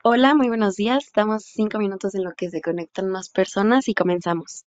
Hola, muy buenos días. Damos 5 minutos en lo que se conectan más personas y comenzamos.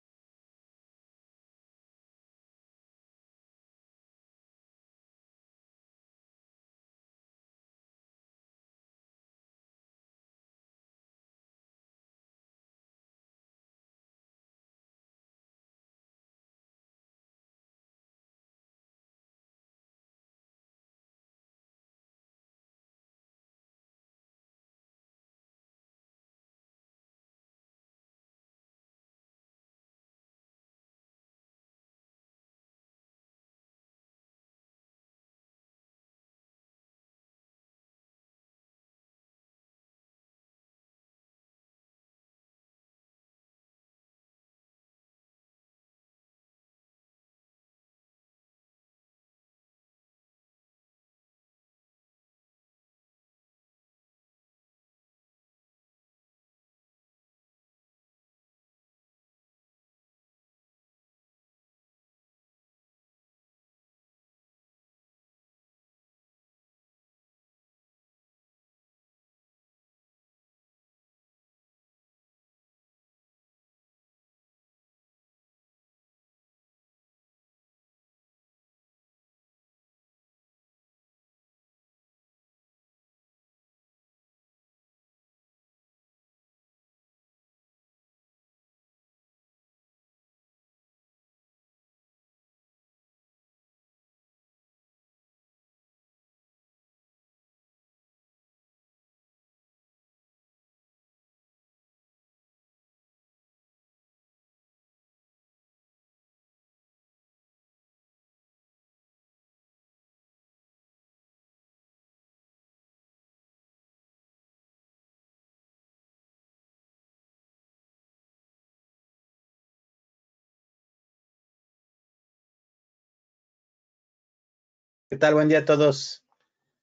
¿Qué tal? Buen día a todos.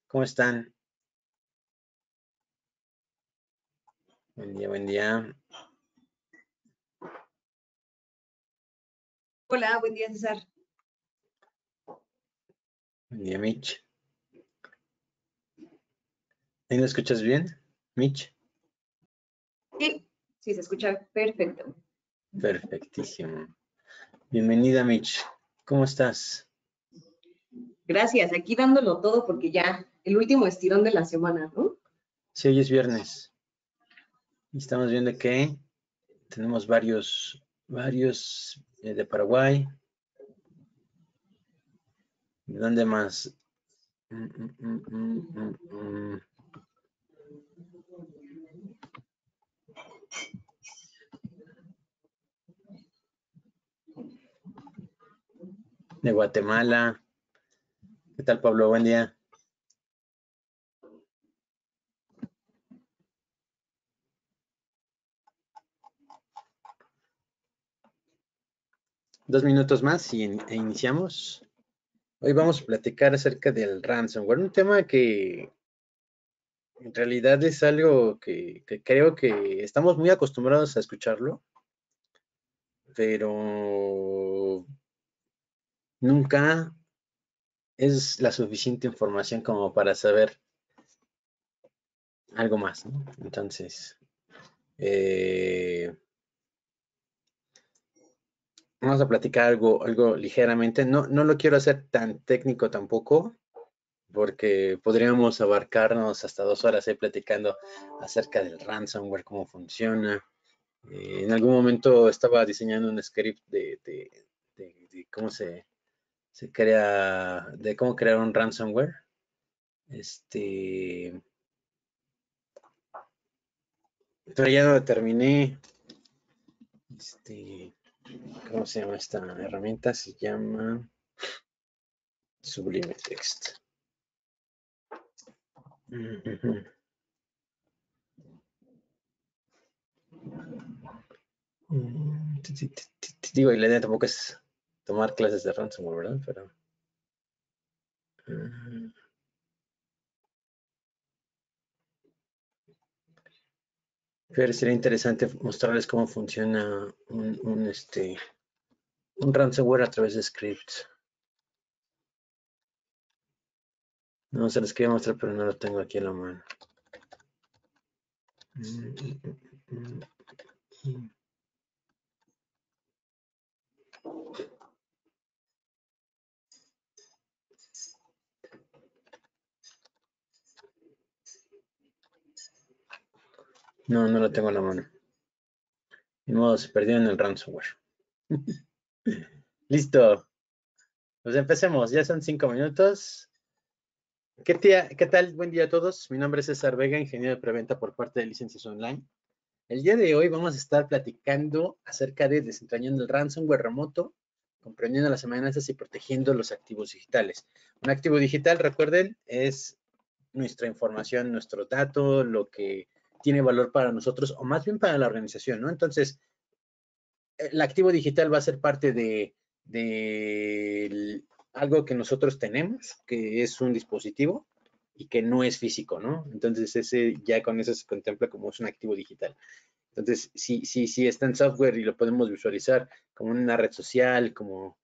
¿Cómo están? Buen día, buen día. Hola, buen día, César. Buen día, Mitch. ¿Ahí me escuchas bien, Mitch? Sí, se escucha perfecto. Perfectísimo. Bienvenida, Mitch. ¿Cómo estás? Gracias, aquí dándolo todo porque ya el último estirón de la semana, ¿no? Sí, hoy es viernes. Y estamos viendo que tenemos varios de Paraguay. ¿De dónde más? Mm, mm, mm, mm, mm, mm. De Guatemala. ¿Qué tal, Pablo? Buen día. Dos minutos más e iniciamos. Hoy vamos a platicar acerca del ransomware, un tema que en realidad es algo que creo que estamos muy acostumbrados a escucharlo, pero nunca es la suficiente información como para saber algo más, ¿no? Entonces, eh, vamos a platicar algo ligeramente. No lo quiero hacer tan técnico tampoco, porque podríamos abarcarnos hasta 2 horas ahí platicando acerca del ransomware, cómo funciona. En algún momento estaba diseñando un script de cómo se crea, de cómo crear un ransomware. Este, pero ya no lo terminé. Este, ¿Cómo se llama esta herramienta? Se llama Sublime Text. Digo, y la idea tampoco es tomar clases de ransomware, ¿verdad? Pero sería interesante mostrarles cómo funciona un ransomware a través de scripts. No se les quería mostrar, pero no lo tengo aquí a la mano. No, no lo tengo en la mano. De modo, se perdió en el ransomware. Listo. Pues empecemos. Ya son 5 minutos. ¿Qué tal? Buen día a todos. Mi nombre es César Vega, ingeniero de preventa por parte de Licencias Online. El día de hoy vamos a estar platicando acerca de desentrañando el ransomware remoto, comprendiendo las amenazas y protegiendo los activos digitales. Un activo digital, recuerden, es nuestra información, nuestro dato, lo que tiene valor para nosotros o más bien para la organización, ¿no? Entonces, el activo digital va a ser parte de algo que nosotros tenemos, que es un dispositivo y que no es físico, ¿no? Entonces, ya con eso se contempla como es un activo digital. Entonces, si está en software y lo podemos visualizar como una red social, como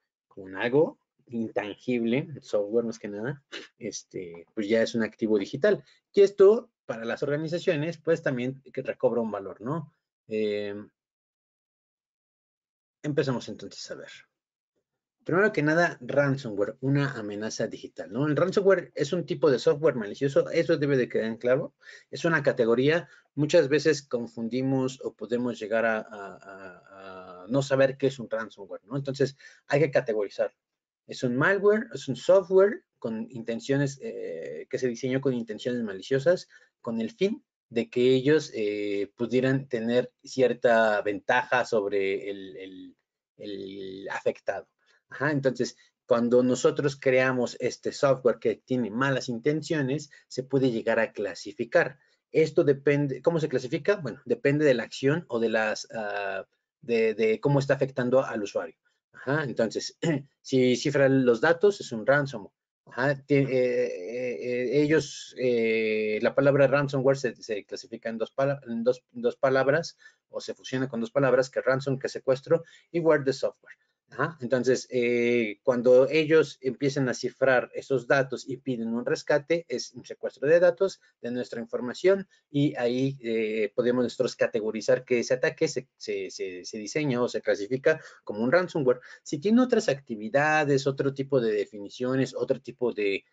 algo intangible, software más que nada, pues ya es un activo digital. Y esto, para las organizaciones, pues también que recobra un valor, ¿no? Empezamos entonces a ver. Primero que nada, ransomware, una amenaza digital, ¿no? El ransomware es un tipo de software malicioso, eso debe de quedar en claro. Es una categoría, muchas veces confundimos o podemos llegar a no saber qué es un ransomware, ¿no? Entonces, hay que categorizar. Es un malware, es un software con intenciones, que se diseñó con intenciones maliciosas, con el fin de que ellos pudieran tener cierta ventaja sobre el afectado. Ajá, entonces, cuando nosotros creamos este software que tiene malas intenciones, se puede llegar a clasificar. Esto depende, ¿cómo se clasifica? Bueno, depende de la acción o de de cómo está afectando al usuario. Ajá, entonces, si cifra los datos, es un ransomware. Ajá, la palabra ransomware se clasifica en dos palabras o se fusiona con dos palabras, que ransom, que secuestro, y ware de software. Ajá, entonces, cuando ellos empiezan a cifrar esos datos y piden un rescate, es un secuestro de datos de nuestra información y ahí podemos nosotros categorizar que ese ataque se diseña o se clasifica como un ransomware. Si tiene otras actividades, otro tipo de definiciones, otro tipo de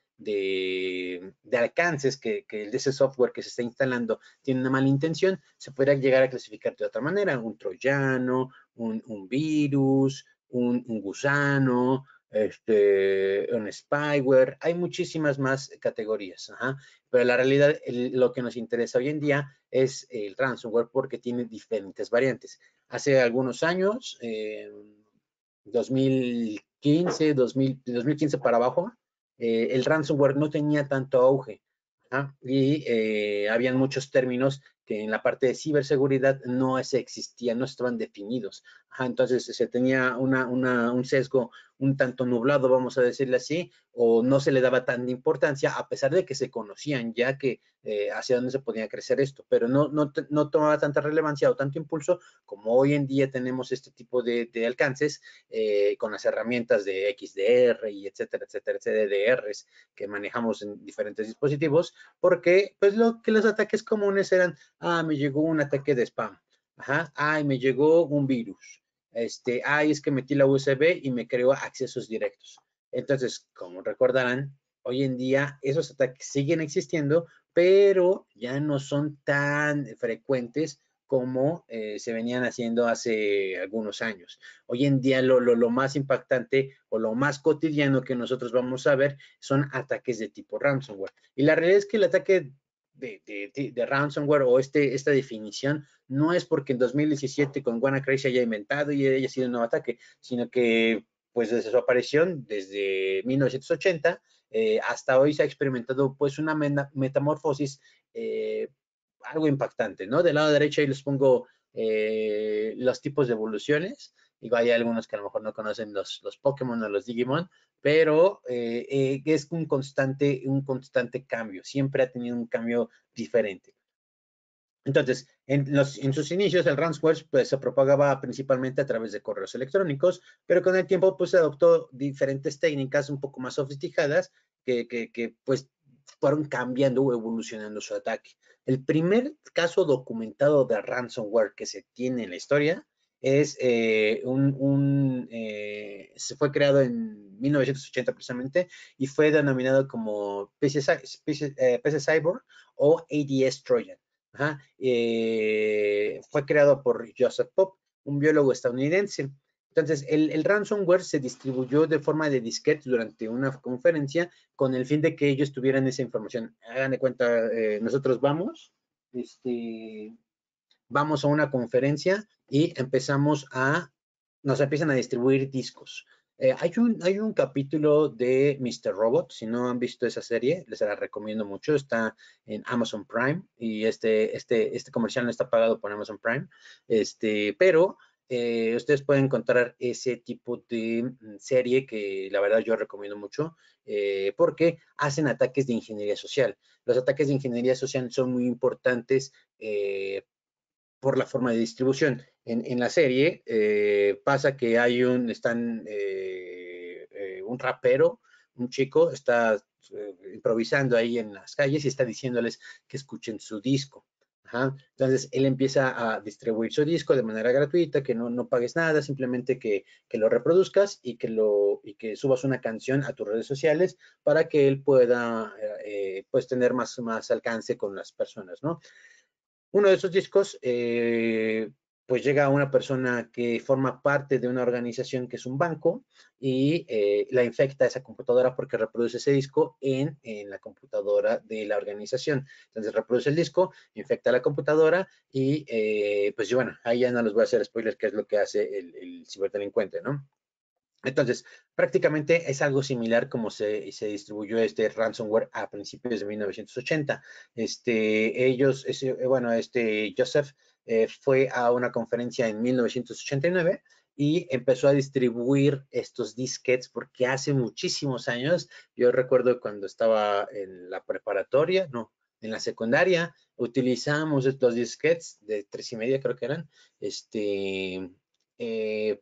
alcances que el de ese software que se está instalando tiene una mala intención, se podrá llegar a clasificar de otra manera, un troyano, un virus, un gusano, un spyware, hay muchísimas más categorías, ajá. Pero la realidad, lo que nos interesa hoy en día es el ransomware porque tiene diferentes variantes. Hace algunos años, 2015, 2015 para abajo, el ransomware no tenía tanto auge, ¿ah? Y habían muchos términos que en la parte de ciberseguridad no existían, no estaban definidos. Ajá, entonces se tenía un sesgo un tanto nublado, vamos a decirle así, o no se le daba tanta importancia, a pesar de que se conocían ya que hacia dónde se podía crecer esto, pero no tomaba tanta relevancia o tanto impulso como hoy en día tenemos este tipo de alcances con las herramientas de XDR y etcétera, etcétera, CDRs que manejamos en diferentes dispositivos, porque pues los ataques comunes eran, me llegó un ataque de spam, ajá, me llegó un virus, es que metí la USB y me creó accesos directos. Entonces, como recordarán, hoy en día esos ataques siguen existiendo, pero ya no son tan frecuentes como se venían haciendo hace algunos años. Hoy en día lo más impactante o lo más cotidiano que nosotros vamos a ver son ataques de tipo ransomware. Y la realidad es que el ataque de ransomware o esta definición no es porque en 2017 con WannaCry se haya inventado y haya sido un nuevo ataque, sino que pues desde su aparición, desde 1980, hasta hoy se ha experimentado pues una metamorfosis algo impactante, ¿no? Del lado derecho ahí les pongo los tipos de evoluciones. Digo, hay algunos que a lo mejor no conocen los Pokémon o los Digimon, pero es un constante cambio. Siempre ha tenido un cambio diferente. Entonces, en sus inicios, el ransomware pues, se propagaba principalmente a través de correos electrónicos, pero con el tiempo pues, se adoptó diferentes técnicas un poco más sofisticadas que pues fueron cambiando o evolucionando su ataque. El primer caso documentado de ransomware que se tiene en la historia es se fue creado en 1980 precisamente y fue denominado como PC Cyber o ADS Trojan. Ajá. Fue creado por Joseph Pope, un biólogo estadounidense. Entonces, el ransomware se distribuyó de forma de disquete durante una conferencia con el fin de que ellos tuvieran esa información. Hagan de cuenta, nosotros vamos a una conferencia y nos empiezan a distribuir discos. Hay un capítulo de Mr. Robot, si no han visto esa serie, les la recomiendo mucho, está en Amazon Prime y este comercial no está pagado por Amazon Prime, pero ustedes pueden encontrar ese tipo de serie que la verdad yo recomiendo mucho porque hacen ataques de ingeniería social. Los ataques de ingeniería social son muy importantes por la forma de distribución. En la serie pasa que hay un rapero, un chico, está improvisando ahí en las calles y está diciéndoles que escuchen su disco. Ajá. Entonces, él empieza a distribuir su disco de manera gratuita, que no pagues nada, simplemente que lo reproduzcas y que subas una canción a tus redes sociales para que él pueda pues tener más alcance con las personas, ¿no? Uno de esos discos, pues llega a una persona que forma parte de una organización que es un banco y la infecta a esa computadora porque reproduce ese disco en la computadora de la organización. Entonces reproduce el disco, infecta la computadora y pues bueno, ahí ya no les voy a hacer spoilers qué es lo que hace el ciberdelincuente, ¿no? Entonces, prácticamente es algo similar como se distribuyó este ransomware a principios de 1980. Joseph fue a una conferencia en 1989 y empezó a distribuir estos disquetes porque hace muchísimos años, yo recuerdo cuando estaba en la preparatoria, no, en la secundaria, utilizamos estos disquetes de 3,5 creo que eran,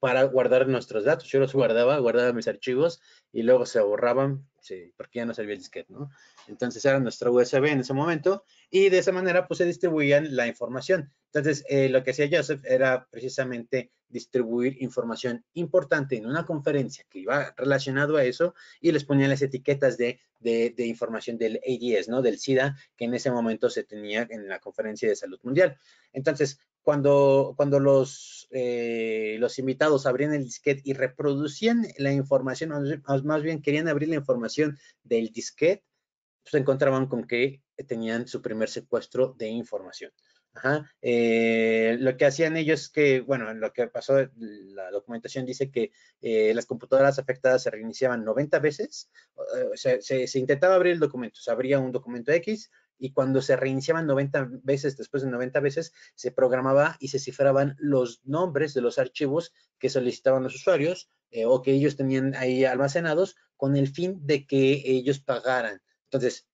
para guardar nuestros datos. Yo los guardaba mis archivos y luego se borraban, sí, porque ya no servía el disquete, ¿no? Entonces era nuestra USB en ese momento y de esa manera pues se distribuían la información. Entonces lo que hacía Joseph era precisamente distribuir información importante en una conferencia que iba relacionado a eso y les ponía las etiquetas de información del AIDS, ¿no? Del SIDA que en ese momento se tenía en la conferencia de salud mundial. Entonces, cuando los invitados abrían el disquete y reproducían la información, más bien querían abrir la información del disquete, pues se encontraban con que tenían su primer secuestro de información. Ajá. Lo que hacían ellos es que, bueno, lo que pasó, la documentación dice que las computadoras afectadas se reiniciaban 90 veces, se intentaba abrir el documento, se abría un documento X y cuando se reiniciaban 90 veces, después de 90 veces, se programaba y se cifraban los nombres de los archivos que solicitaban los usuarios o que ellos tenían ahí almacenados con el fin de que ellos pagaran. Entonces,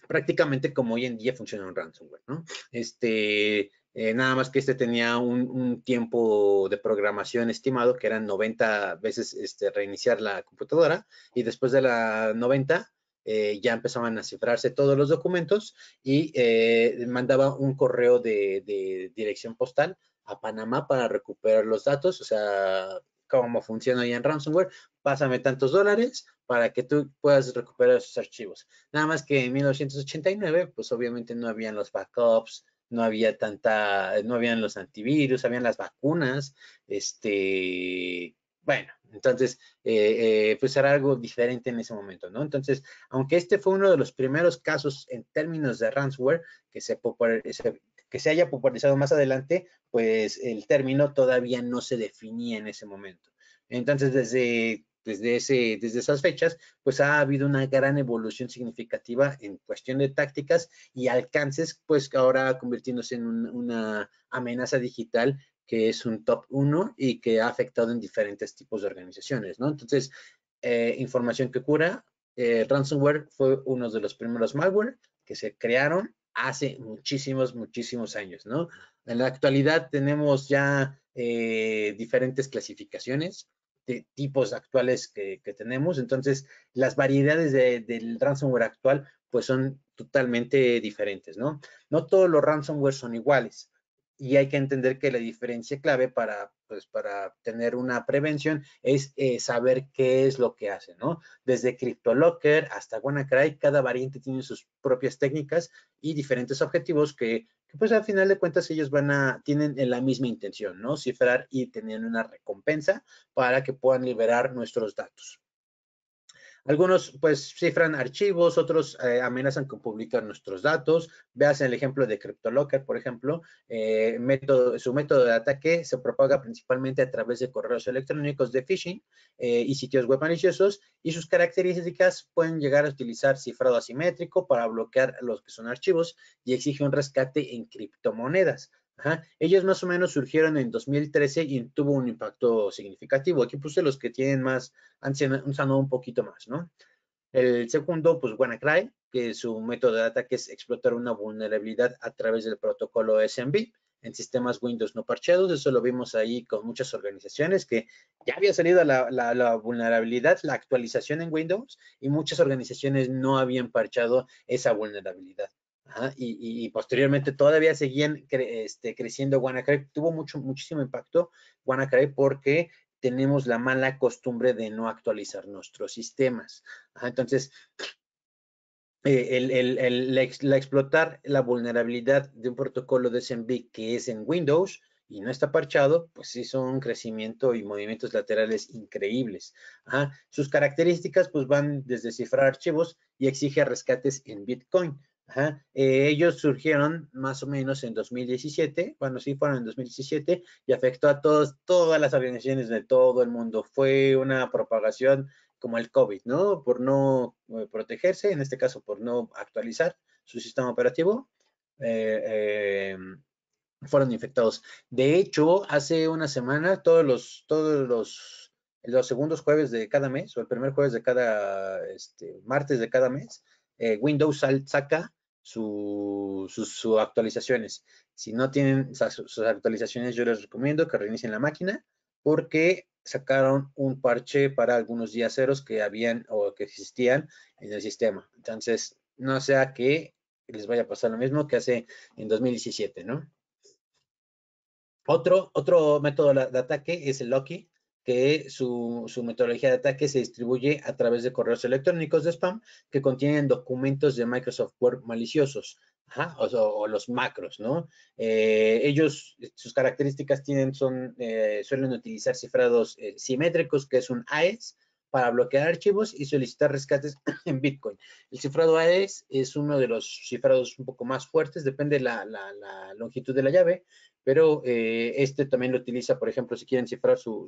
prácticamente como hoy en día funciona un ransomware, ¿no? Nada más que tenía un tiempo de programación estimado que eran 90 veces reiniciar la computadora y después de la 90 ya empezaban a cifrarse todos los documentos y mandaba un correo de dirección postal a Panamá para recuperar los datos, o sea, cómo funciona ya en ransomware, pásame tantos dólares para que tú puedas recuperar esos archivos. Nada más que en 1989, pues obviamente no habían los backups, no habían los antivirus, habían las vacunas, bueno, entonces, pues era algo diferente en ese momento, ¿no? Entonces, aunque este fue uno de los primeros casos en términos de ransomware que se haya popularizado más adelante, pues el término todavía no se definía en ese momento. Entonces, desde esas fechas, pues ha habido una gran evolución significativa en cuestión de tácticas y alcances, pues ahora convirtiéndose en una amenaza digital que es un top 1 y que ha afectado en diferentes tipos de organizaciones, ¿no? Entonces, información que cura, ransomware fue uno de los primeros malware que se crearon hace muchísimos, muchísimos años, ¿no? En la actualidad tenemos ya diferentes clasificaciones. tipos actuales que tenemos. Entonces, las variedades del ransomware actual pues son totalmente diferentes, ¿no? No todos los ransomware son iguales. Y hay que entender que la diferencia clave para tener una prevención es saber qué es lo que hace, ¿no? Desde CryptoLocker hasta WannaCry, cada variante tiene sus propias técnicas y diferentes objetivos que pues al final de cuentas ellos tienen la misma intención, ¿no? Cifrar y tener una recompensa para que puedan liberar nuestros datos. Algunos pues cifran archivos, otros amenazan con publicar nuestros datos. Veas el ejemplo de CryptoLocker, por ejemplo. Su método de ataque se propaga principalmente a través de correos electrónicos de phishing y sitios web maliciosos, y sus características pueden llegar a utilizar cifrado asimétrico para bloquear los que son archivos y exige un rescate en criptomonedas. Ajá. Ellos más o menos surgieron en 2013 y tuvo un impacto significativo. Aquí puse los que tienen más, han usado un poquito más, ¿no? El segundo, pues WannaCry, que su método de ataque es explotar una vulnerabilidad a través del protocolo SMB en sistemas Windows no parcheados. Eso lo vimos ahí con muchas organizaciones que ya había salido la vulnerabilidad, la actualización en Windows, y muchas organizaciones no habían parchado esa vulnerabilidad. Ajá, y posteriormente todavía seguían creciendo WannaCry. Tuvo muchísimo impacto WannaCry porque tenemos la mala costumbre de no actualizar nuestros sistemas. Ajá, entonces, explotar la vulnerabilidad de un protocolo de SMB que es en Windows y no está parchado, pues hizo un crecimiento y movimientos laterales increíbles. Ajá. Sus características pues van desde cifrar archivos y exige rescates en Bitcoin. Ajá. Ellos surgieron más o menos en 2017, bueno, sí fueron en 2017, y afectó a todas las organizaciones de todo el mundo. Fue una propagación como el COVID, ¿no? Por no protegerse, en este caso por no actualizar su sistema operativo, fueron infectados. De hecho, hace una semana, los segundos jueves de cada mes, o el primer jueves de cada, martes de cada mes, Windows saca sus actualizaciones. Si no tienen sus actualizaciones, yo les recomiendo que reinicien la máquina, porque sacaron un parche para algunos días ceros que habían o que existían en el sistema. Entonces, no sea que les vaya a pasar lo mismo que hace en 2017, ¿no? Otro método de ataque es el Loki, que su metodología de ataque se distribuye a través de correos electrónicos de spam que contienen documentos de Microsoft Word maliciosos. Ajá, o los macros, ¿no? Sus características suelen utilizar cifrados simétricos, que es un AES, para bloquear archivos y solicitar rescates en Bitcoin. El cifrado AES es uno de los cifrados un poco más fuertes, depende de la longitud de la llave, pero también lo utiliza, por ejemplo, si quieren cifrar su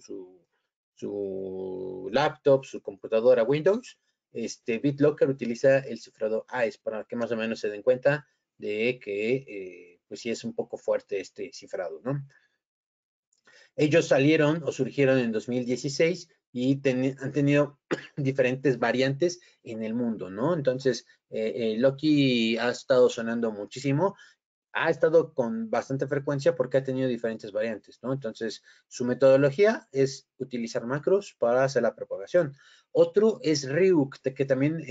laptop, su computadora Windows, BitLocker utiliza el cifrado AES para que más o menos se den cuenta de que pues sí es un poco fuerte este cifrado, ¿no? Ellos salieron o surgieron en 2016 y han tenido diferentes variantes en el mundo, ¿no? Entonces, Loki ha estado sonando muchísimo, ha estado con bastante frecuencia porque ha tenido diferentes variantes, ¿no? Entonces, su metodología es utilizar macros para hacer la propagación. Otro es Ryuk, que también,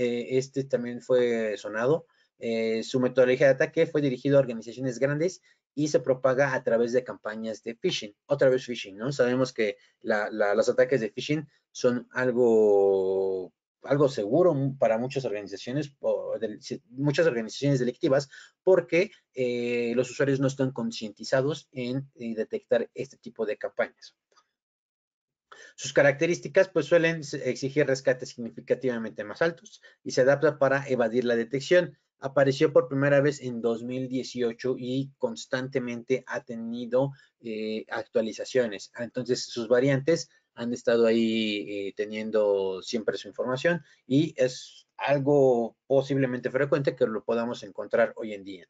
también fue sonado. Su metodología de ataque fue dirigido a organizaciones grandes y se propaga a través de campañas de phishing. Otra vez phishing, ¿no? Sabemos que los ataques de phishing son algo seguro para muchas organizaciones, muchas organizaciones delictivas, porque los usuarios no están concientizados en detectar este tipo de campañas. Sus características pues suelen exigir rescates significativamente más altos y se adapta para evadir la detección. Apareció por primera vez en 2018 y constantemente ha tenido actualizaciones. Entonces sus variantes han estado ahí teniendo siempre su información y es algo posiblemente frecuente que lo podamos encontrar hoy en día.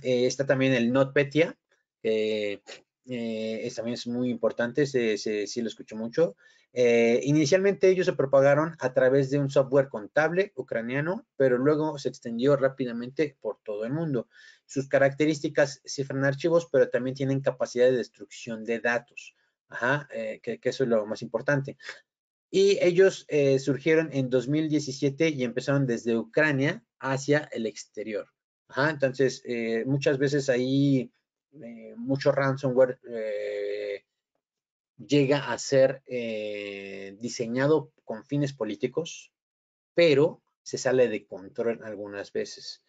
Está también el NotPetya, también es muy importante, sí lo escucho mucho. Inicialmente ellos se propagaron a través de un software contable ucraniano, pero luego se extendió rápidamente por todo el mundo. Sus características cifran archivos, pero también tienen capacidad de destrucción de datos. Ajá, que eso es lo más importante. Y ellos surgieron en 2017 y empezaron desde Ucrania hacia el exterior. Ajá, entonces, muchas veces ahí mucho ransomware llega a ser diseñado con fines políticos, pero se sale de control algunas veces.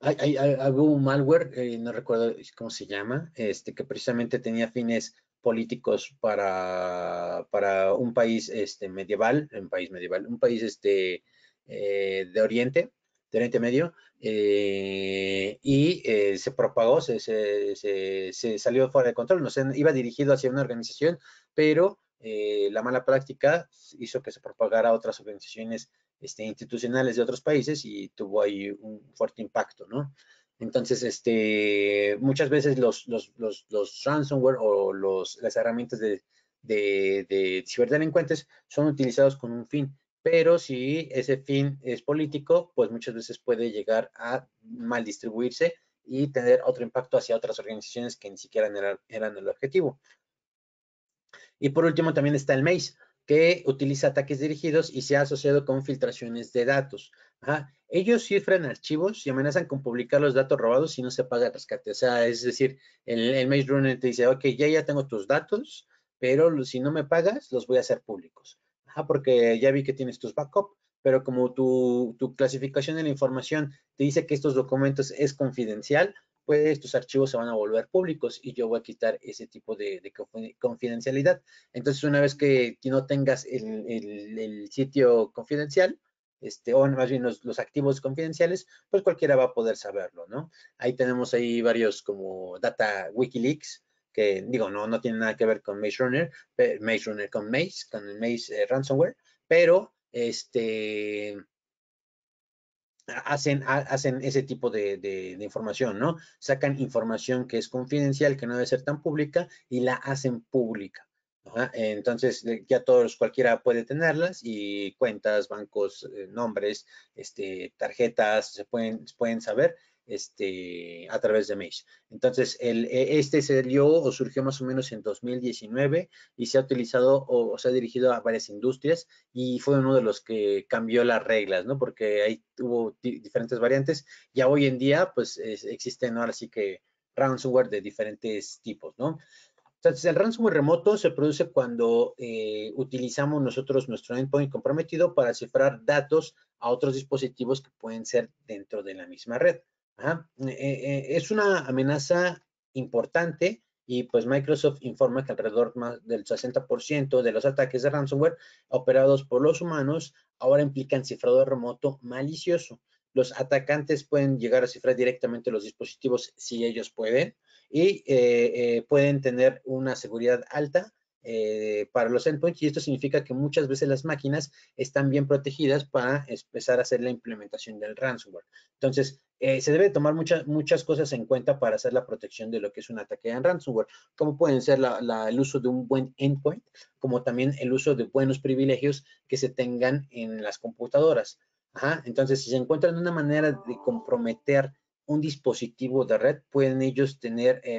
Hubo un malware, no recuerdo cómo se llama, que precisamente tenía fines políticos para un país medieval, un país de Oriente Medio, y se propagó, se salió fuera de control, no sé, iba dirigido hacia una organización, pero la mala práctica hizo que se propagara a otras organizaciones institucionales de otros países y tuvo ahí un fuerte impacto, ¿no? Entonces, muchas veces los ransomware o las herramientas de ciberdelincuentes son utilizados con un fin, pero si ese fin es político, pues muchas veces puede llegar a mal distribuirse y tener otro impacto hacia otras organizaciones que ni siquiera eran el objetivo. Y por último también está el Maze, que utiliza ataques dirigidos y se ha asociado con filtraciones de datos. Ajá. Ellos cifran archivos y amenazan con publicar los datos robados si no se paga el rescate. O sea, es decir, el Maze Runner te dice, ok, ya tengo tus datos, pero si no me pagas, los voy a hacer públicos. Ajá, porque ya vi que tienes tus backups, pero como tu clasificación de la información te dice que estos documentos es confidencial, pues tus archivos se van a volver públicos y yo voy a quitar ese tipo de confidencialidad. Entonces, una vez que no tengas el sitio confidencial, o más bien los activos confidenciales, pues cualquiera va a poder saberlo, ¿no? Ahí tenemos ahí varios como Data Wikileaks, que digo, no tiene nada que ver con Maze Runner con el Maze ransomware, pero hacen ese tipo de información, ¿no? Sacan información que es confidencial, que no debe ser tan pública, y la hacen pública. Ajá. Entonces, ya cualquiera puede tenerlas y cuentas, bancos, nombres, tarjetas, se pueden saber a través de Maze. Entonces, se dio o surgió más o menos en 2019 y se ha utilizado o se ha dirigido a varias industrias y fue uno de los que cambió las reglas, ¿no? Porque ahí hubo diferentes variantes. Ya hoy en día, pues existen ahora sí que ransomware de diferentes tipos, ¿no? Entonces, el ransomware remoto se produce cuando utilizamos nosotros nuestro endpoint comprometido para cifrar datos a otros dispositivos que pueden ser dentro de la misma red. Ajá. Es una amenaza importante y pues Microsoft informa que alrededor más del 60% de los ataques de ransomware operados por los humanos ahora implican cifrado remoto malicioso. Los atacantes pueden llegar a cifrar directamente los dispositivos si ellos pueden y pueden tener una seguridad alta para los endpoints y esto significa que muchas veces las máquinas están bien protegidas para empezar a hacer la implementación del ransomware. Entonces, se debe tomar muchas cosas en cuenta para hacer la protección de lo que es un ataque en ransomware, como pueden ser el uso de un buen endpoint, como también el uso de buenos privilegios que se tengan en las computadoras. Ajá. Entonces, si se encuentran una manera de comprometer un dispositivo de red, pueden ellos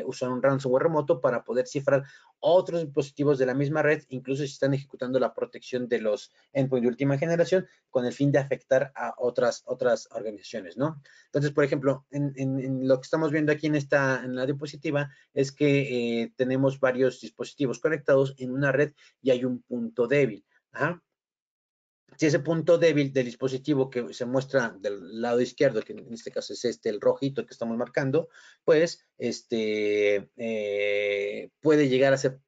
usar un ransomware remoto para poder cifrar otros dispositivos de la misma red, incluso si están ejecutando la protección de los endpoints de última generación, con el fin de afectar a otras organizaciones, ¿no? Entonces, por ejemplo, en lo que estamos viendo aquí en la diapositiva, es que tenemos varios dispositivos conectados en una red y hay un punto débil. Ajá. Si ese punto débil del dispositivo que se muestra del lado izquierdo, que en este caso es el rojito que estamos marcando, pues puede llegar a ser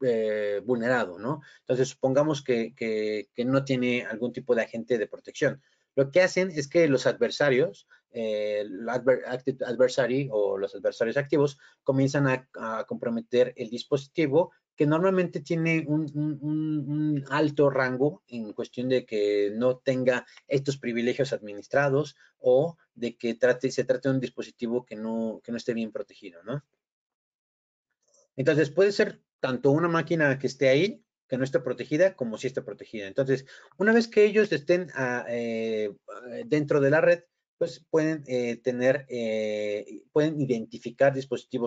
vulnerado, ¿no? Entonces, supongamos que no tiene algún tipo de agente de protección. Lo que hacen es que los adversarios, active adversary o los adversarios activos, comienzan a comprometer el dispositivo que normalmente tiene un alto rango en cuestión de que no tenga estos privilegios administrados o de que se trate de un dispositivo que no esté bien protegido, ¿no? Entonces, puede ser tanto una máquina que esté ahí, que no esté protegida, como si esté protegida. Entonces, una vez que ellos estén dentro de la red, pues pueden pueden identificar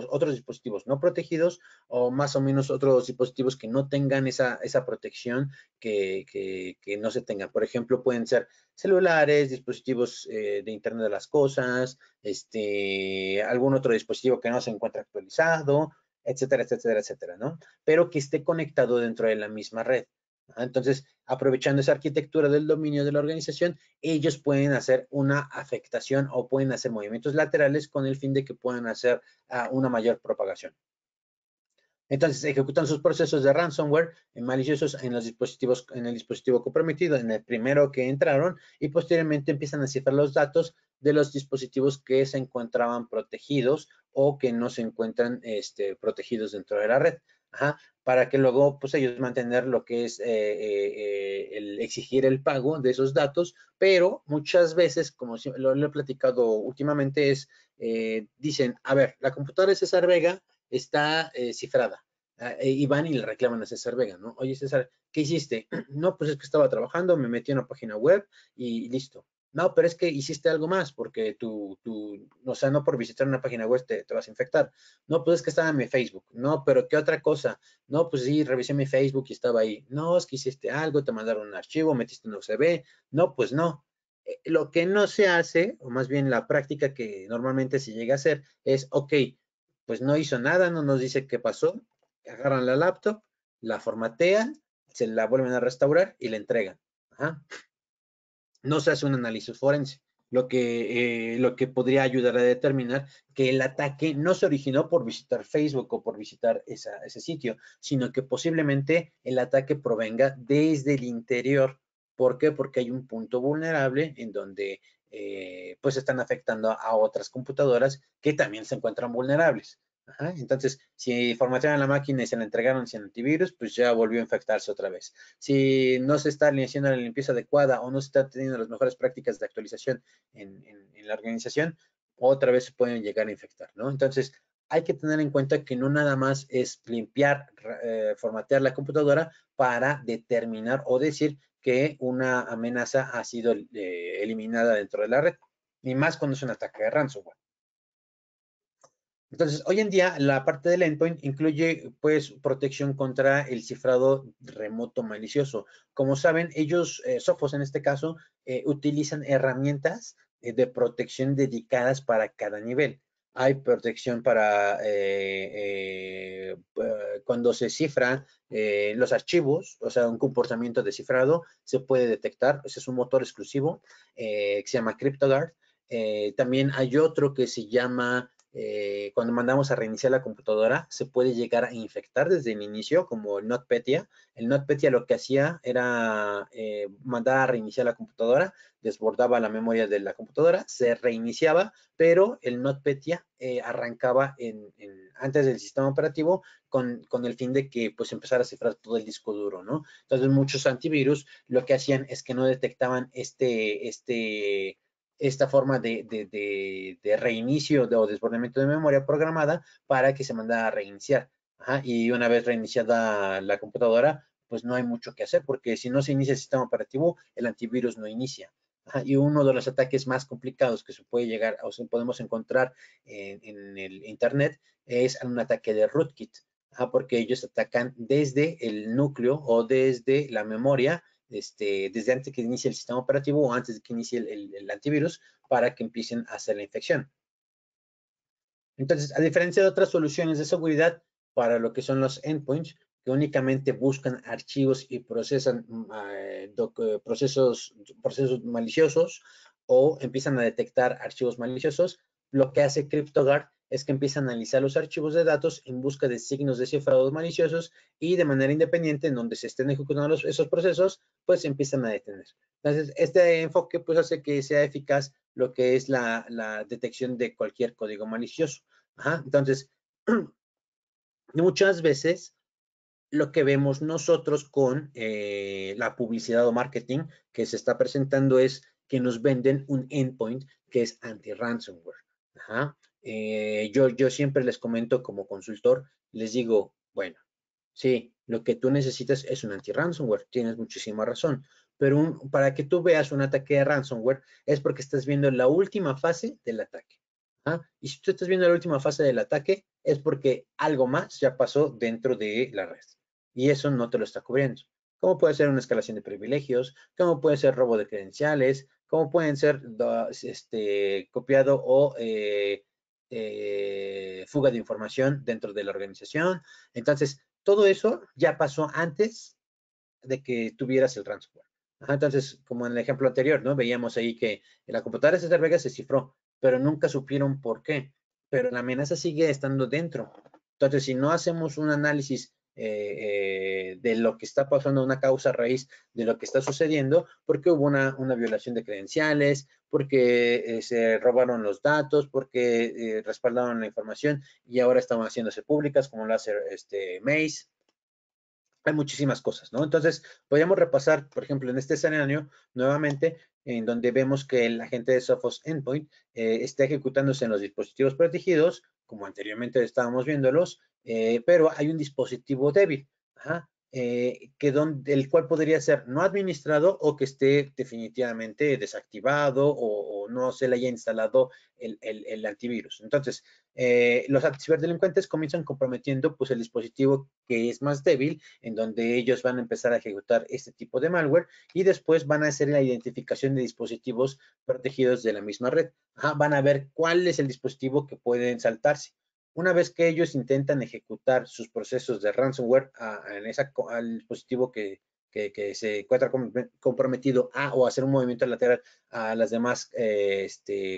otros dispositivos no protegidos o más o menos otros dispositivos que no tengan esa protección que no se tengan. Por ejemplo, pueden ser celulares, dispositivos de Internet de las Cosas, algún otro dispositivo que no se encuentra actualizado, etcétera, etcétera, etcétera, ¿no? Pero que esté conectado dentro de la misma red. Entonces, aprovechando esa arquitectura del dominio de la organización, ellos pueden hacer una afectación o pueden hacer movimientos laterales con el fin de que puedan hacer una mayor propagación. Entonces, ejecutan sus procesos de ransomware maliciosos en el dispositivo comprometido, en el primero que entraron, y posteriormente empiezan a cifrar los datos de los dispositivos que se encontraban protegidos o que no se encuentran protegidos dentro de la red. Para que luego, pues ellos mantener lo que es el exigir el pago de esos datos, pero muchas veces, como lo he platicado últimamente, dicen, a ver, la computadora de César Vega está cifrada. Y van y le reclaman a César Vega, ¿no? Oye, César, ¿qué hiciste? No, pues es que estaba trabajando, me metí en una página web y listo. No, pero es que hiciste algo más porque o sea, no por visitar una página web te vas a infectar. No, pues es que estaba en mi Facebook. No, pero ¿qué otra cosa? No, pues sí, revisé mi Facebook y estaba ahí. No, es que hiciste algo, te mandaron un archivo, metiste un USB. No, pues no. Lo que no se hace, o más bien la práctica que normalmente se llega a hacer es, ok, pues no hizo nada, no nos dice qué pasó, agarran la laptop, la formatean, se la vuelven a restaurar y la entregan. No se hace un análisis forense, lo que podría ayudar a determinar que el ataque no se originó por visitar Facebook o por visitar ese sitio, sino que posiblemente el ataque provenga desde el interior. ¿Por qué? Porque hay un punto vulnerable en donde pues están afectando a otras computadoras que también se encuentran vulnerables. Entonces, si formatearon la máquina y se la entregaron sin antivirus, pues ya volvió a infectarse otra vez. Si no se está haciendo la limpieza adecuada o no se está teniendo las mejores prácticas de actualización en la organización, otra vez se pueden llegar a infectar, ¿no? Entonces, hay que tener en cuenta que no nada más es limpiar, formatear la computadora para determinar o decir que una amenaza ha sido eliminada dentro de la red, ni más cuando es un ataque de ransomware. Entonces, hoy en día, la parte del endpoint incluye, pues, protección contra el cifrado remoto malicioso. Como saben, ellos, Sophos en este caso, utilizan herramientas de protección dedicadas para cada nivel. Hay protección para cuando se cifran los archivos, o sea, un comportamiento de cifrado, se puede detectar. Ese es un motor exclusivo que se llama CryptoGuard. También hay otro que se llama cuando mandamos a reiniciar la computadora, se puede llegar a infectar desde el inicio, como el NotPetya. El NotPetya lo que hacía era mandar a reiniciar la computadora, desbordaba la memoria de la computadora, se reiniciaba, pero el NotPetya arrancaba antes del sistema operativo con el fin de que pues empezara a cifrar todo el disco duro, ¿no? Entonces muchos antivirus lo que hacían es que no detectaban esta forma de reinicio o desbordamiento de memoria programada para que se mandara a reiniciar. Y una vez reiniciada la computadora, pues no hay mucho que hacer, porque si no se inicia el sistema operativo, el antivirus no inicia. Y uno de los ataques más complicados que se puede llegar o podemos encontrar en el Internet es un ataque de rootkit, porque ellos atacan desde el núcleo o desde la memoria desde antes que inicie el sistema operativo o antes de que inicie el antivirus para que empiecen a hacer la infección. Entonces, a diferencia de otras soluciones de seguridad para lo que son los endpoints, que únicamente buscan archivos y procesan procesos maliciosos o empiezan a detectar archivos maliciosos, lo que hace CryptoGuard es que empieza a analizar los archivos de datos en busca de signos de cifrado maliciosos y de manera independiente, en donde se estén ejecutando esos procesos, pues empiezan a detener. Entonces, este enfoque pues hace que sea eficaz lo que es la detección de cualquier código malicioso. Entonces, muchas veces lo que vemos nosotros con la publicidad o marketing que se está presentando es que nos venden un endpoint que es anti-ransomware. Yo siempre les comento como consultor, les digo, bueno, sí, lo que tú necesitas es un anti-ransomware, tienes muchísima razón, pero para que tú veas un ataque de ransomware es porque estás viendo la última fase del ataque. Y si tú estás viendo la última fase del ataque es porque algo más ya pasó dentro de la red y eso no te lo está cubriendo. ¿Cómo puede ser una escalación de privilegios? ¿Cómo puede ser robo de credenciales? ¿Cómo pueden ser copiado o fuga de información dentro de la organización? Entonces, todo eso ya pasó antes de que tuvieras el ransomware. Entonces, como en el ejemplo anterior, ¿no? Veíamos ahí que en la computadora de César Vega se cifró, pero nunca supieron por qué. Pero la amenaza sigue estando dentro. Entonces, si no hacemos un análisis de lo que está pasando, una causa raíz de lo que está sucediendo, porque hubo una violación de credenciales, porque se robaron los datos, porque respaldaron la información y ahora están haciéndose públicas, como lo hace Maze. Hay muchísimas cosas, ¿no? Entonces, podríamos repasar, por ejemplo, en este escenario, nuevamente, en donde vemos que el agente de Sophos Endpoint está ejecutándose en los dispositivos protegidos, como anteriormente estábamos viéndolos, pero hay un dispositivo débil, el cual podría ser no administrado o que esté definitivamente desactivado o no se le haya instalado el antivirus. Entonces, los ciberdelincuentes comienzan comprometiendo pues el dispositivo que es más débil, en donde ellos van a empezar a ejecutar este tipo de malware y después van a hacer la identificación de dispositivos protegidos de la misma red. Van a ver cuál es el dispositivo que pueden saltarse. Una vez que ellos intentan ejecutar sus procesos de ransomware al dispositivo que se encuentra comprometido o hacer un movimiento lateral a las demás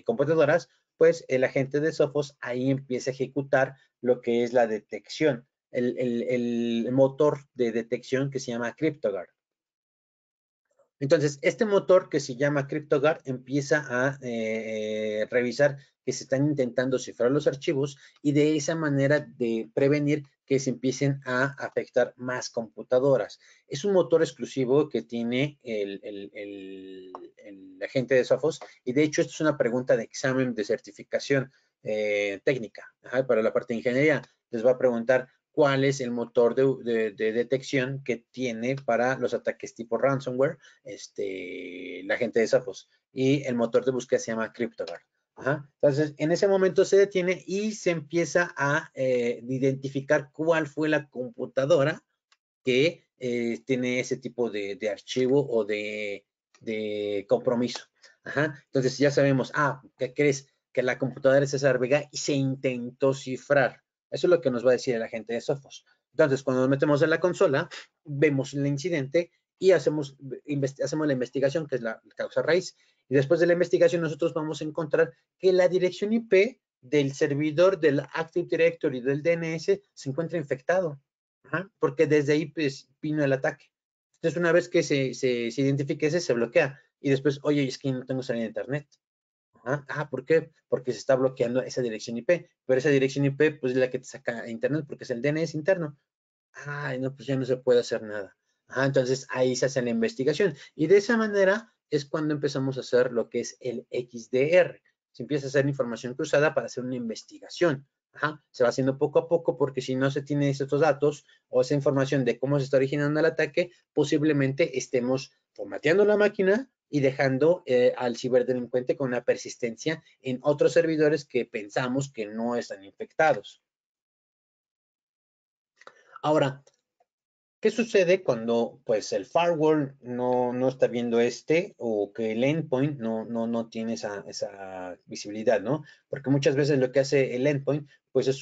computadoras, pues el agente de Sophos ahí empieza a ejecutar lo que es la detección, el motor de detección que se llama CryptoGuard. Entonces, este motor que se llama CryptoGuard empieza a revisar que se están intentando cifrar los archivos y de esa manera de prevenir que se empiecen a afectar más computadoras. Es un motor exclusivo que tiene el agente de Sophos y de hecho esto es una pregunta de examen de certificación técnica. Para la parte de ingeniería les va a preguntar cuál es el motor de detección que tiene para los ataques tipo ransomware, la gente de Sophos. Y el motor de búsqueda se llama CryptoGuard. Entonces, en ese momento se detiene y se empieza a identificar cuál fue la computadora que tiene ese tipo de archivo o de compromiso. Entonces, ya sabemos, ¿qué crees? Que la computadora es César Vega y se intentó cifrar. Eso es lo que nos va a decir el agente de Sophos. Entonces, cuando nos metemos en la consola, vemos el incidente y hacemos la investigación, que es la causa raíz. Y después de la investigación, nosotros vamos a encontrar que la dirección IP del servidor del Active Directory del DNS se encuentra infectado. Porque desde ahí pues, vino el ataque. Entonces, una vez que se identifique ese, se bloquea. Y después, oye, es que no tengo salida de internet. ¿Por qué? Porque se está bloqueando esa dirección IP. Pero esa dirección IP, pues es la que te saca a internet porque es el DNS interno. No, pues ya no se puede hacer nada. Entonces ahí se hace la investigación. Y de esa manera es cuando empezamos a hacer lo que es el XDR. Se empieza a hacer información cruzada para hacer una investigación. Se va haciendo poco a poco porque si no se tiene estos datos o esa información de cómo se está originando el ataque, posiblemente estemos formateando la máquina y dejando al ciberdelincuente con una persistencia en otros servidores que pensamos que no están infectados. Ahora, ¿qué sucede cuando pues el firewall no está viendo o que el endpoint no tiene esa visibilidad, ¿no? Porque muchas veces lo que hace el endpoint pues es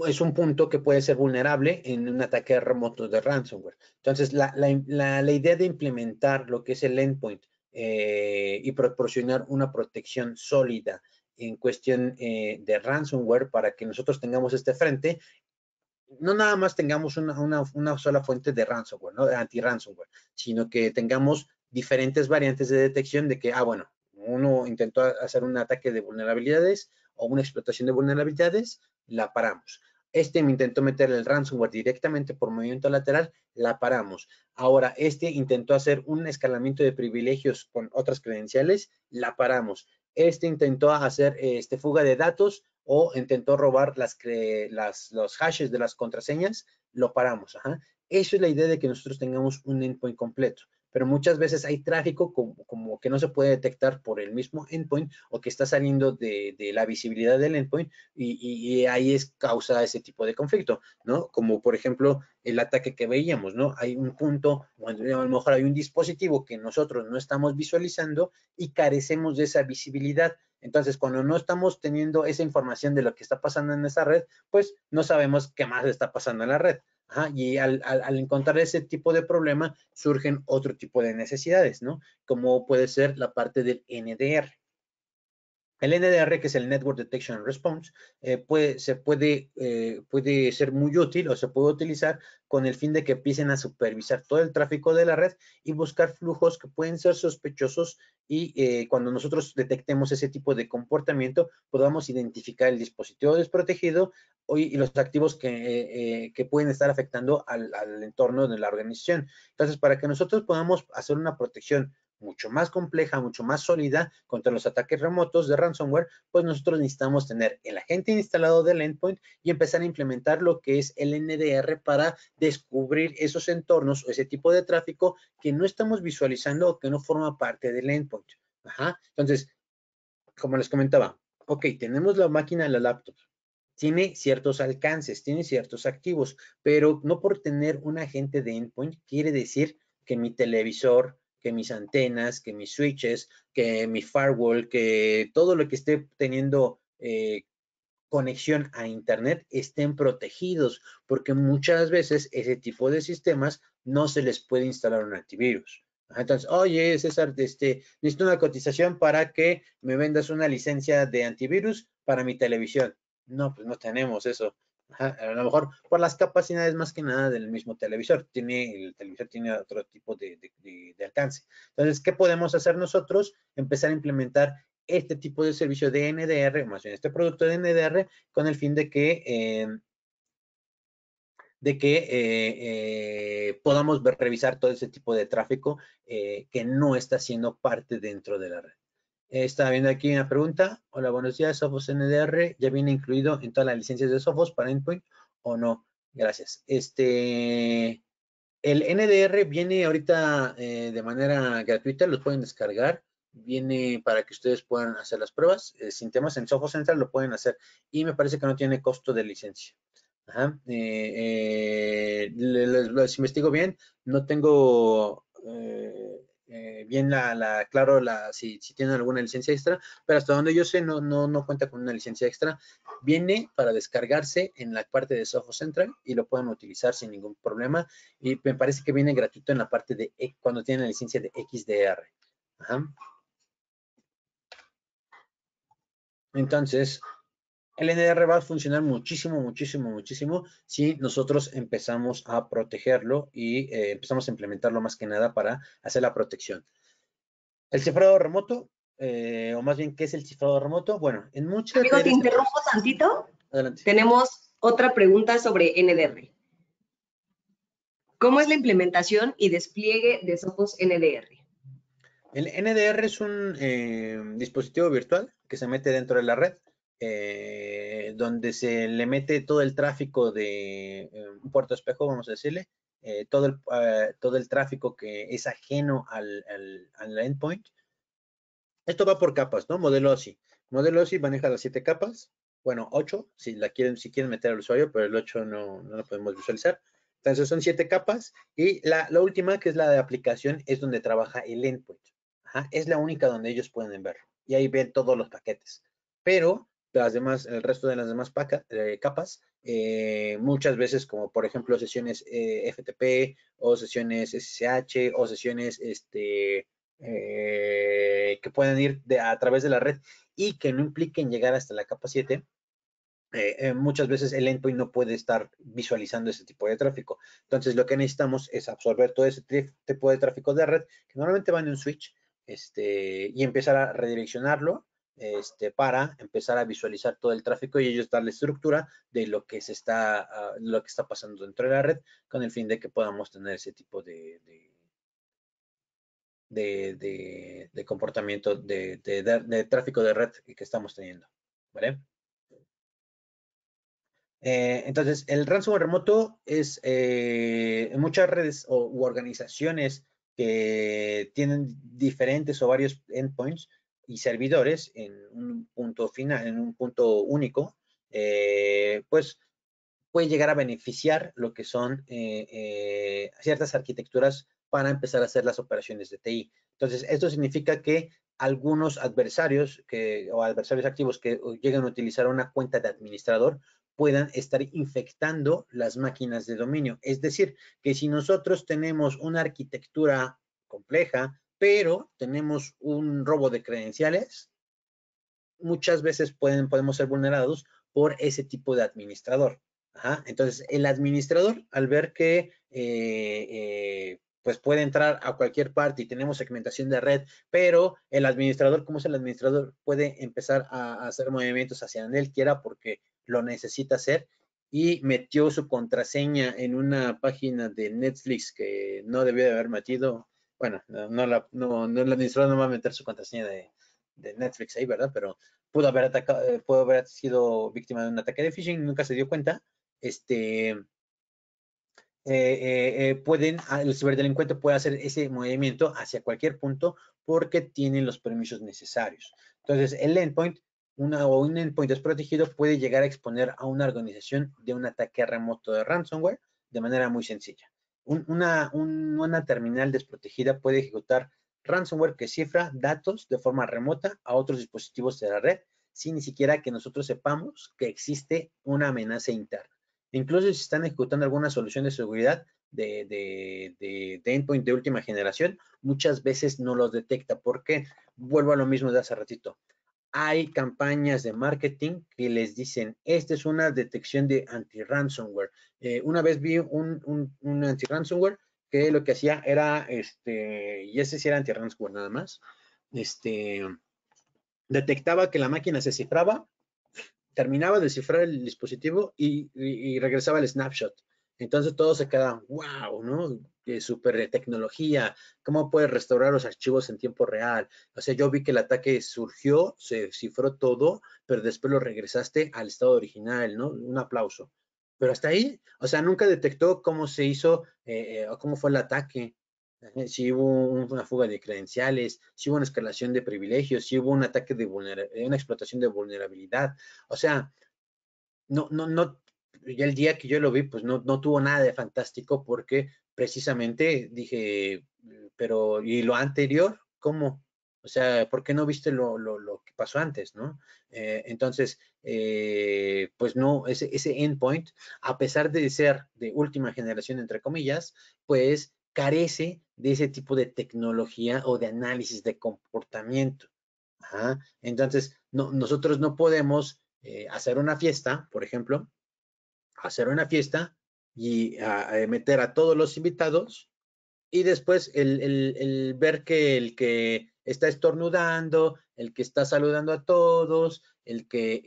es un punto que puede ser vulnerable en un ataque remoto de ransomware. Entonces, la idea de implementar lo que es el endpoint y proporcionar una protección sólida en cuestión de ransomware para que nosotros tengamos este frente, no nada más tengamos una sola fuente de ransomware, ¿no? De anti-ransomware, sino que tengamos diferentes variantes de detección de que, bueno, uno intentó hacer un ataque de vulnerabilidades o una explotación de vulnerabilidades, la paramos. Me intentó meter el ransomware directamente por movimiento lateral, la paramos. Ahora, intentó hacer un escalamiento de privilegios con otras credenciales, la paramos. Intentó hacer fuga de datos o intentó robar los hashes de las contraseñas, lo paramos. Ajá. Eso es la idea de que nosotros tengamos un endpoint completo. Pero muchas veces hay tráfico como que no se puede detectar por el mismo endpoint o que está saliendo de la visibilidad del endpoint y ahí es causa ese tipo de conflicto, ¿no? Como por ejemplo el ataque que veíamos, ¿no? Hay un punto, o a lo mejor hay un dispositivo que nosotros no estamos visualizando y carecemos de esa visibilidad. Entonces, cuando no estamos teniendo esa información de lo que está pasando en esa red, pues no sabemos qué más está pasando en la red. Ajá, y al encontrar ese tipo de problema, surgen otro tipo de necesidades, ¿no? Como puede ser la parte del NDR. El NDR, que es el Network Detection and Response, puede ser muy útil o se puede utilizar con el fin de que empiecen a supervisar todo el tráfico de la red y buscar flujos que pueden ser sospechosos y cuando nosotros detectemos ese tipo de comportamiento, podamos identificar el dispositivo desprotegido y los activos que pueden estar afectando al entorno de la organización. Entonces, para que nosotros podamos hacer una protección mucho más compleja, mucho más sólida contra los ataques remotos de ransomware, pues nosotros necesitamos tener el agente instalado del endpoint y empezar a implementar lo que es el NDR para descubrir esos entornos o ese tipo de tráfico que no estamos visualizando o que no forma parte del endpoint. Ajá. Entonces, como les comentaba, ok, tenemos la máquina, la laptop, tiene ciertos alcances, tiene ciertos activos, pero no por tener un agente de endpoint quiere decir que mi televisor, que mis antenas, que mis switches, que mi firewall, que todo lo que esté teniendo conexión a internet estén protegidos, porque muchas veces ese tipo de sistemas no se les puede instalar un antivirus. Entonces, oye, César, necesito una cotización para que me vendas una licencia de antivirus para mi televisión. No, pues no tenemos eso. Ajá, a lo mejor por las capacidades más que nada del mismo televisor. El televisor tiene otro tipo de alcance. Entonces, ¿qué podemos hacer nosotros? Empezar a implementar este tipo de servicio de NDR, más bien este producto de NDR, con el fin de que podamos revisar todo ese tipo de tráfico que no está siendo parte dentro de la red. Estaba viendo aquí una pregunta. Hola, buenos días. ¿Sophos NDR ya viene incluido en todas las licencias de Sophos para Endpoint o no? Gracias. El NDR viene ahorita de manera gratuita, los pueden descargar. Viene para que ustedes puedan hacer las pruebas. Sin temas en Sophos Central lo pueden hacer. Y me parece que no tiene costo de licencia. Ajá. Les investigo bien. No tengo bien claro si tienen alguna licencia extra, pero hasta donde yo sé no cuenta con una licencia extra. Viene para descargarse en la parte de Sophos Central y lo pueden utilizar sin ningún problema. Y me parece que viene gratuito en la parte de cuando tienen la licencia de XDR. Ajá. Entonces, el NDR va a funcionar muchísimo, muchísimo, muchísimo si nosotros empezamos a protegerlo y empezamos a implementarlo más que nada para hacer la protección. El cifrado remoto, o más bien, ¿qué es el cifrado remoto? Bueno, en muchas Amigo, te redes... interrumpo tantito. Adelante. Tenemos otra pregunta sobre NDR. ¿Cómo es la implementación y despliegue de Sophos NDR? El NDR es un dispositivo virtual que se mete dentro de la red, donde se le mete todo el tráfico de un puerto espejo, vamos a decirle, todo el tráfico que es ajeno al endpoint. Esto va por capas, ¿no? Modelo OSI. Modelo OSI maneja las 7 capas, bueno, 8, si quieren meter al usuario, pero el 8 no lo podemos visualizar. Entonces son 7 capas y la última, que es la de aplicación, es donde trabaja el endpoint. Ajá, es la única donde ellos pueden verlo y ahí ven todos los paquetes. Pero el resto de las demás capas, muchas veces, como por ejemplo sesiones FTP o sesiones SSH o sesiones que pueden ir a través de la red y que no impliquen llegar hasta la capa 7, muchas veces el endpoint no puede estar visualizando ese tipo de tráfico. Entonces, lo que necesitamos es absorber todo ese tipo de tráfico de red, que normalmente va en un switch, y empezar a redireccionarlo para empezar a visualizar todo el tráfico y ellos darle estructura de lo que está pasando dentro de la red, con el fin de que podamos tener ese tipo de comportamiento de tráfico de red que estamos teniendo, ¿vale? Entonces, el ransomware remoto es muchas redes u organizaciones que tienen diferentes o varios endpoints y servidores en un punto final, en un punto único, pues puede llegar a beneficiar lo que son ciertas arquitecturas para empezar a hacer las operaciones de TI. Entonces, esto significa que algunos adversarios o adversarios activos que llegan a utilizar una cuenta de administrador puedan estar infectando las máquinas de dominio. Es decir, que si nosotros tenemos una arquitectura compleja, pero tenemos un robo de credenciales, muchas veces podemos ser vulnerados por ese tipo de administrador. Ajá. Entonces, el administrador, al ver que pues puede entrar a cualquier parte y tenemos segmentación de red, pero el administrador, como es el administrador, puede empezar a hacer movimientos hacia donde él quiera porque lo necesita hacer y metió su contraseña en una página de Netflix que no debió de haber metido. Bueno, el administrador no va a meter su contraseña de Netflix ahí, ¿verdad? Pero pudo haber sido víctima de un ataque de phishing, nunca se dio cuenta. El ciberdelincuente puede hacer ese movimiento hacia cualquier punto porque tiene los permisos necesarios. Entonces, el endpoint, un endpoint desprotegido puede llegar a exponer a una organización de un ataque remoto de ransomware de manera muy sencilla. Una terminal desprotegida puede ejecutar ransomware que cifra datos de forma remota a otros dispositivos de la red sin ni siquiera que nosotros sepamos que existe una amenaza interna. Incluso si están ejecutando alguna solución de seguridad de endpoint de última generación, muchas veces no los detecta. Porque vuelvo a lo mismo de hace ratito. Hay campañas de marketing que les dicen, esta es una detección de anti-ransomware. Una vez vi un anti-ransomware que lo que hacía era, y ese sí era anti-ransomware nada más, detectaba que la máquina se cifraba, terminaba de cifrar el dispositivo y regresaba el snapshot. Entonces todos se quedaban, wow, ¿no? Super tecnología, ¿cómo puedes restaurar los archivos en tiempo real? O sea, yo vi que el ataque surgió, se cifró todo, pero después lo regresaste al estado original, ¿no? Un aplauso. Pero hasta ahí, o sea, nunca detectó cómo se hizo o cómo fue el ataque. Si hubo una fuga de credenciales, si hubo una escalación de privilegios, si hubo un ataque de una explotación de vulnerabilidad. O sea, no, ya el día que yo lo vi, pues no tuvo nada de fantástico porque precisamente dije, pero ¿y lo anterior? ¿Cómo? O sea, ¿por qué no viste lo que pasó antes, no? Entonces, pues no, ese endpoint, a pesar de ser de última generación, entre comillas, pues carece de ese tipo de tecnología o de análisis de comportamiento. Ajá. Entonces, nosotros no podemos hacer una fiesta, por ejemplo, hacer una fiesta y meter a todos los invitados y después el ver que el que está estornudando, el que está saludando a todos, el que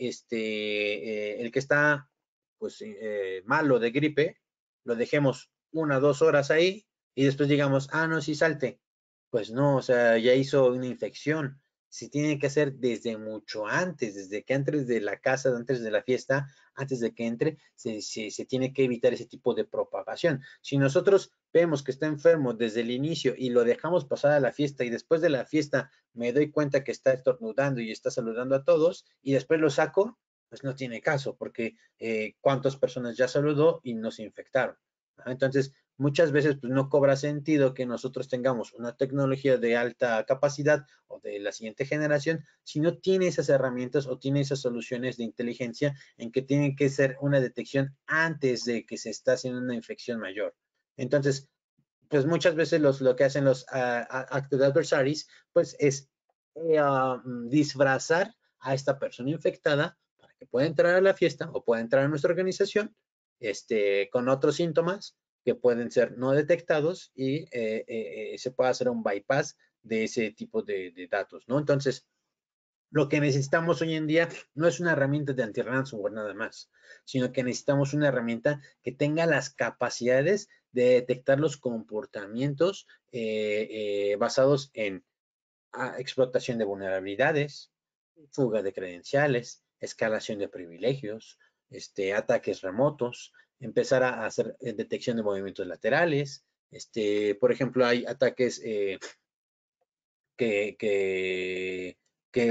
está pues malo de gripe, lo dejemos 1 o 2 horas ahí y después digamos, ah, no, sí salte. Pues no, o sea, ya hizo una infección. Se tiene que hacer desde mucho antes, desde que antes de la casa, antes de la fiesta, antes de que entre, se tiene que evitar ese tipo de propagación. Si nosotros vemos que está enfermo desde el inicio y lo dejamos pasar a la fiesta y después de la fiesta me doy cuenta que está estornudando y está saludando a todos y después lo saco, pues no tiene caso porque cuántas personas ya saludó y no se infectaron. Entonces, muchas veces pues, no cobra sentido que nosotros tengamos una tecnología de alta capacidad o de la siguiente generación si no tiene esas herramientas o tiene esas soluciones de inteligencia en que tienen que ser una detección antes de que se está haciendo una infección mayor. Entonces, pues muchas veces lo que hacen los active adversaries, pues es disfrazar a esta persona infectada para que pueda entrar a la fiesta o pueda entrar a nuestra organización con otros síntomas que pueden ser no detectados y se puede hacer un bypass de ese tipo de datos, ¿no? Entonces, lo que necesitamos hoy en día no es una herramienta de anti-ransomware nada más, sino que necesitamos una herramienta que tenga las capacidades de detectar los comportamientos basados en explotación de vulnerabilidades, fuga de credenciales, escalación de privilegios, ataques remotos, empezar a hacer detección de movimientos laterales. Por ejemplo, hay ataques que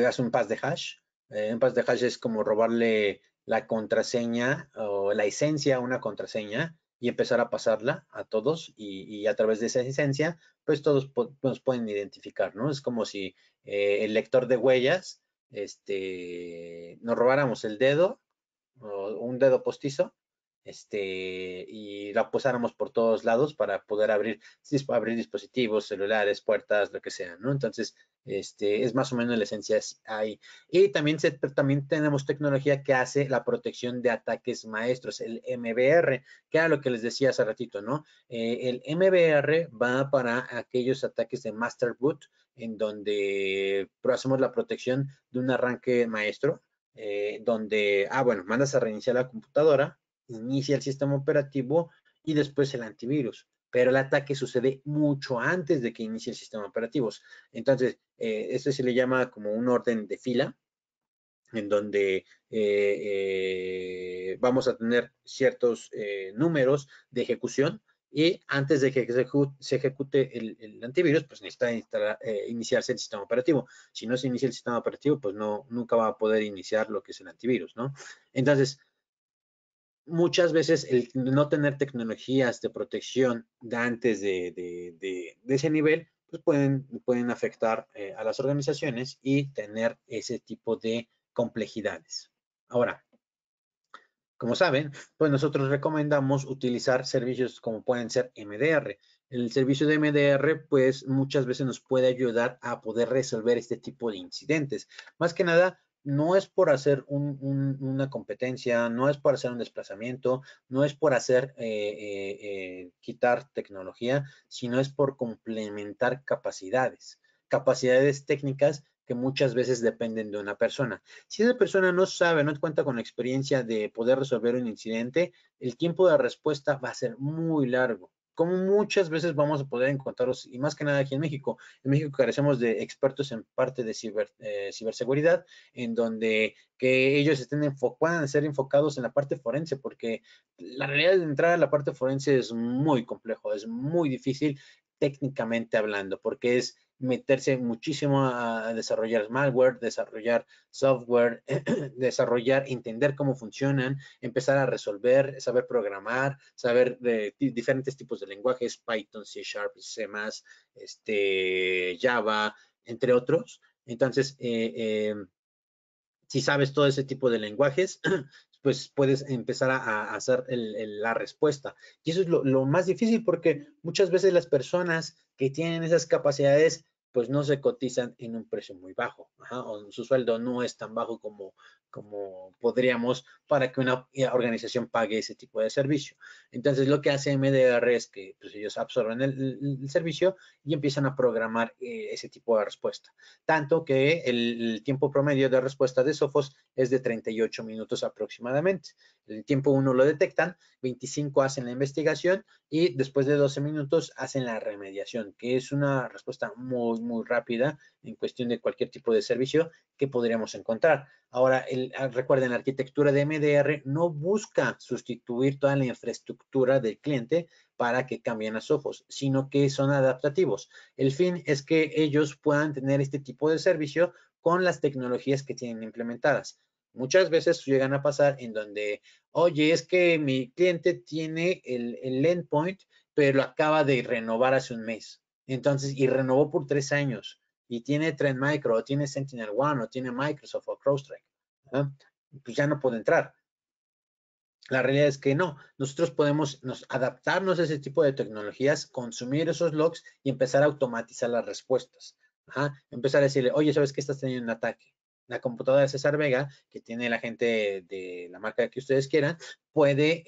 hacen un pass de hash. Un pass de hash es como robarle la contraseña o la esencia a una contraseña y empezar a pasarla a todos y a través de esa esencia, pues todos nos pueden identificar, ¿no? Es como si el lector de huellas, nos robáramos el dedo o un dedo postizo, y la posáramos por todos lados para poder abrir dispositivos, celulares, puertas, lo que sea, ¿no? Entonces, es más o menos la esencia ahí. Y también tenemos tecnología que hace la protección de ataques maestros, el MBR, que era lo que les decía hace ratito, ¿no? El MBR va para aquellos ataques de master boot, en donde hacemos la protección de un arranque maestro, donde, bueno, mandas a reiniciar la computadora, inicia el sistema operativo y después el antivirus. Pero el ataque sucede mucho antes de que inicie el sistema operativo. Entonces, esto se le llama como un orden de fila, en donde vamos a tener ciertos números de ejecución y antes de que se ejecute el antivirus, pues necesita iniciarse el sistema operativo. Si no se inicia el sistema operativo, pues nunca va a poder iniciar lo que es el antivirus, ¿no? Entonces, muchas veces el no tener tecnologías de protección de antes de ese nivel, pues pueden afectar a las organizaciones y tener ese tipo de complejidades. Ahora, como saben, pues nosotros recomendamos utilizar servicios como pueden ser MDR. El servicio de MDR, pues muchas veces nos puede ayudar a poder resolver este tipo de incidentes. Más que nada, no es por hacer una competencia, no es por hacer un desplazamiento, no es por hacer quitar tecnología, sino es por complementar capacidades técnicas que muchas veces dependen de una persona. Si esa persona no sabe, no cuenta con la experiencia de poder resolver un incidente, el tiempo de respuesta va a ser muy largo. Como muchas veces vamos a poder encontrarlos, y más que nada aquí en México. En México carecemos de expertos en parte de ciberseguridad, en donde que ellos puedan ser enfocados en la parte forense, porque la realidad de entrar a la parte forense es muy complejo, es muy difícil técnicamente hablando, porque es meterse muchísimo a desarrollar malware, desarrollar software, desarrollar, entender cómo funcionan, empezar a resolver, saber programar, saber de diferentes tipos de lenguajes, Python, C Sharp, C++, Java, entre otros. Entonces, si sabes todo ese tipo de lenguajes, pues puedes empezar a hacer la respuesta. Y eso es lo más difícil porque muchas veces las personas que tienen esas capacidades pues no se cotizan en un precio muy bajo, o su sueldo no es tan bajo como podríamos para que una organización pague ese tipo de servicio. Entonces lo que hace MDR es que pues, ellos absorben el servicio y empiezan a programar ese tipo de respuesta. Tanto que el tiempo promedio de respuesta de Sophos es de 38 minutos aproximadamente. El tiempo 1 lo detectan, 25 hacen la investigación y después de 12 minutos hacen la remediación, que es una respuesta muy, muy rápida en cuestión de cualquier tipo de servicio que podríamos encontrar. Ahora, recuerden, la arquitectura de MDR no busca sustituir toda la infraestructura del cliente para que cambien a Sophos, sino que son adaptativos. El fin es que ellos puedan tener este tipo de servicio con las tecnologías que tienen implementadas. Muchas veces llegan a pasar en donde, oye, es que mi cliente tiene el endpoint, pero lo acaba de renovar hace un mes. Entonces, y renovó por 3 años. Y tiene Trend Micro, o tiene SentinelOne, o tiene Microsoft, o CrowdStrike. Pues ya no puede entrar. La realidad es que no. Nosotros podemos adaptarnos a ese tipo de tecnologías, consumir esos logs y empezar a automatizar las respuestas. Empezar a decirle, oye, ¿sabes qué? Estás teniendo un ataque. La computadora de César Vega, que tiene la gente de la marca que ustedes quieran, puede